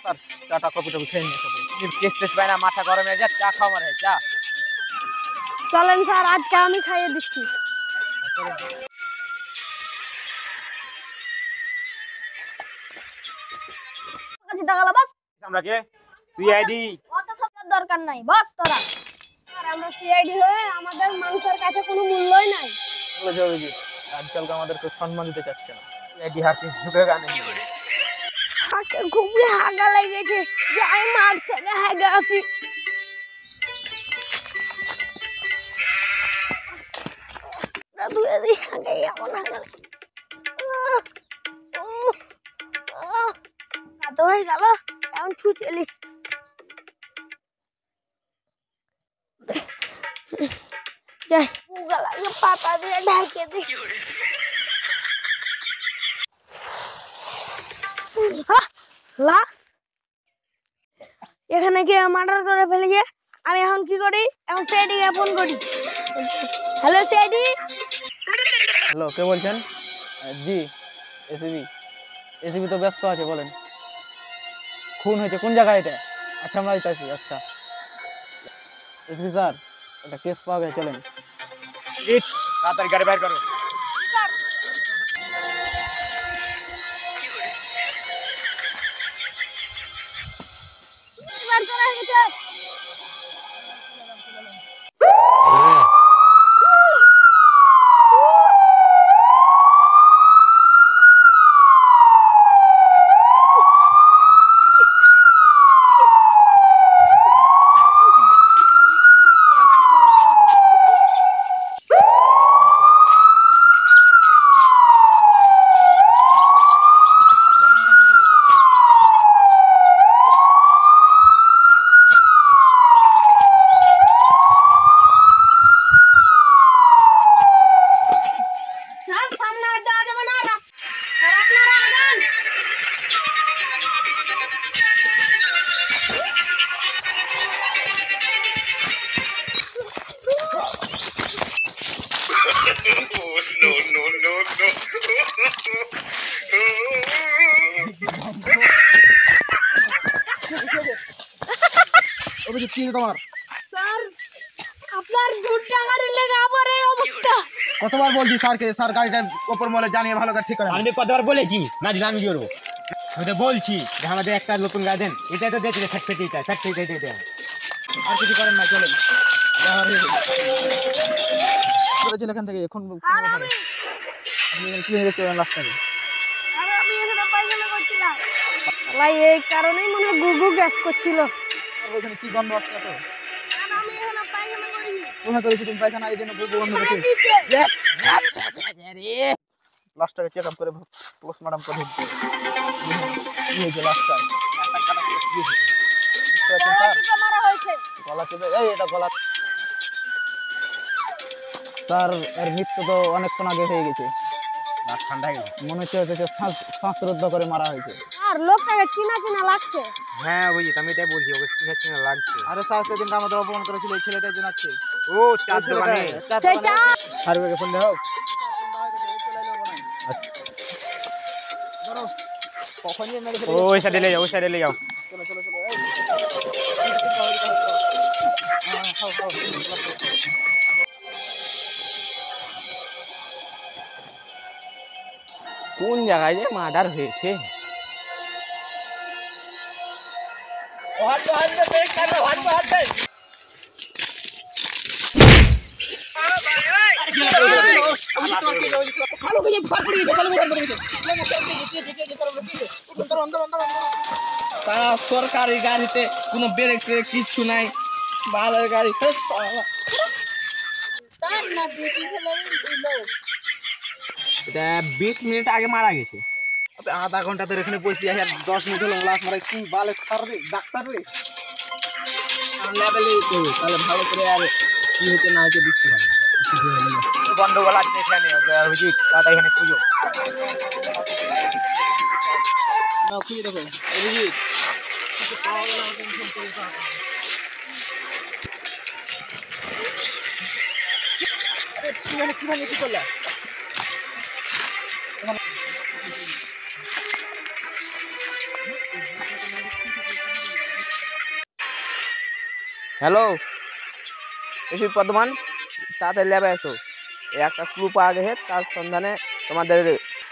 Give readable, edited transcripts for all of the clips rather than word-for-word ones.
Sir চাটা copy টপি খেয়ে নিয়ে কেস টেস পাই না, মাথা গরম হয়ে যায়, চা খাওয়া মারে চা। চলেন স্যার, আজকে আমি খাইয়ে দিচ্ছি। আমরা কে সিআইডি? অত সব দরকার নাই, বস তোরা। আর আমরা সিআইডি হয়ে আমাদের মানুষের কাছে কোনো মূল্যই নাই। বলেছে অভিজিৎ আজকালকে আমাদেরকে সম্মান দিতে চাচ্ছে না। সিআইডি হার পিস ঝুঁকে গানে হাঁকে খুবই হাগা লেগেছে যে আমি মাঠ থেকে হেগে আসি। ধুয়ে দিই হাগে, এমন হাগা এত হয়ে গেল, এখন ছুচেলি পাতা দিয়ে ঢাকে দিই। এখানে কি মার্ডার করে ফেলেছে, আমি এখন কি করি? এখন সিআইডিকে ফোন করি। Hello CID. হ্যালো, কে বলছেন? জি এসিবি। এসিবি তো ব্যস্ত আছে, বলেন। খুন হয়েছে কোন জায়গায় এটা? আচ্ছা আমরা যাইতেছি। আচ্ছা এসিবি স্যার, একটা কেস পাওয়া গেছে, চলেন। তাড়াতাড়ি গাড়ি বাইর করো। কতবার বলছি স্যারকে, স্যার গাড়িটার উপর মলে জানিয়ে ভালো করে ঠিক করে। আমি কতবার বলেছি না দিলে আমি কি করবো? আমি তো বলছি যে আমাদের একটা নতুন গাড়ি দেন, এটা তো দেখছি ফ্যাক্টরি দিয়ে দেন। আর কিছু করেন না, চলেন। করেছিল এখান থেকে এখন এই কারণেই মনে হয় গুগু গ্যাস করছিল। ওইখানে কি গন্ধ আসছে? তো কোথায় করেছি তুমি পায়খানা? এই জন্য গন্ধ করছে। লাস্টটাকে চেক আপ করে পোস্টমর্টম করে দিচ্ছি। কি হয়েছে লাস্টটায়? বুঝতে পারছেন স্যার? গলা চেপে এটা গলা। স্যার এর মৃত্যু তো অনেকক্ষণ আগে হয়ে গেছে। ঠান্ডা হয়ে গেছে মনে হচ্ছে, শ্বাসরুদ্ধ করে মারা হয়েছে। আর লোকটাকে চিনা চিনা লাগছে। হ্যাঁ বুঝি, আমি এটাই বলছি, ওকে চিনা চিনা লাগছে। আরে স্যার সেদিন আমাদের অপমান করেছিল এই ছেলেটাই জানাচ্ছে। ও চার দোকানে সার্ভেকে ফোন দাও। ওই সাইডে লে যাও, ওই সাইডে লে যাও। চলো চলো চলো। কোন জায়গায় যে মার্ডার হয়েছে? সরকারি গাড়িতে কোনো ব্রেক ট্রেক কিচ্ছু নাই, ভালো গাড়ি। 20 মিনিট আগে মারা গেছে। আধা ঘন্টা ধরে এখানে বসে আছি, আর 10 মিনিট হলো লাশ মারা। কি বালে সারবে ডাক্তার রে, তাহলে ভালো করে আর কি হয়েছে না হয়েছে বুঝতে পারবে। গন্ডগোল আছে এখানে, অভিজিৎ দাদা এখানে খুঁজো না, খুঁজে দেখো অভিজিৎ। কি করলা? হ্যালো এসি বর্ধমান, তাড়াতাড়ি ল্যাবে এসো। এই একটা ক্লু পাওয়া গেছে, তার সন্ধানে তোমাদের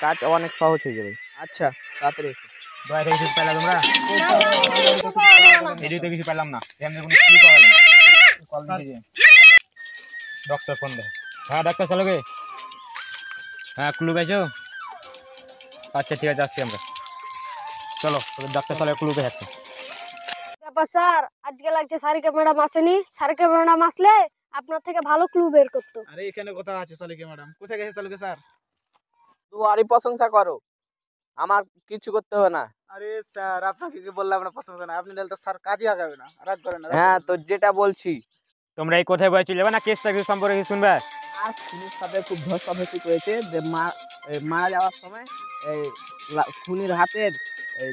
কাজ অনেক সহজ হয়ে যাবে। আচ্ছা, তাড়াতাড়ি এসো। দয়াতে কিছু পেলাম তোমরা? না, কিছু পাওয়া গেল না। এদিকে তো কিছু পেলাম না, এমনি কোনো ক্লিপ পাওয়া গেল না। কল দিয়েছে ডক্টর ফোন দেয়। হ্যাঁ ডাক্তার চালকে, হ্যাঁ ক্লু পেয়েছো? আচ্ছা ঠিক আছে, আসছি আমরা। চলো তোদের ডাক্তার চালকে ক্লু পেয়ে যাচ্ছে। ব্যাপার স্যার, আজকে লাগছে সারিকা ম্যাডাম আসেনি। সারিকা ম্যাডাম আসলে আপনার থেকে ভালো ক্লু বের করতো। আরে এখানে কথা আছে সালিকে ম্যাডাম, কোথায় গেছে সালিকে স্যার? তোমারই প্রশংসা করো, আমার কিছু করতে হবে না। আরে স্যার আপনাকে কি বললাম না প্রশংসা না, আপনি নিলে তো স্যার কাজই আগাবে না, রাগ করেন না, রাগ হ্যাঁ, করেন তো না। যেটা বলছি, তোমরা এই কোথায় বয়ে চলে যাবে না কেসটা কিছু সম্পর্কে কিছু শুনবে? আজ খুনির সাথে খুব ধস্তাধস্তি করেছে, যে মারা যাওয়ার সময় এই খুনির হাতের এই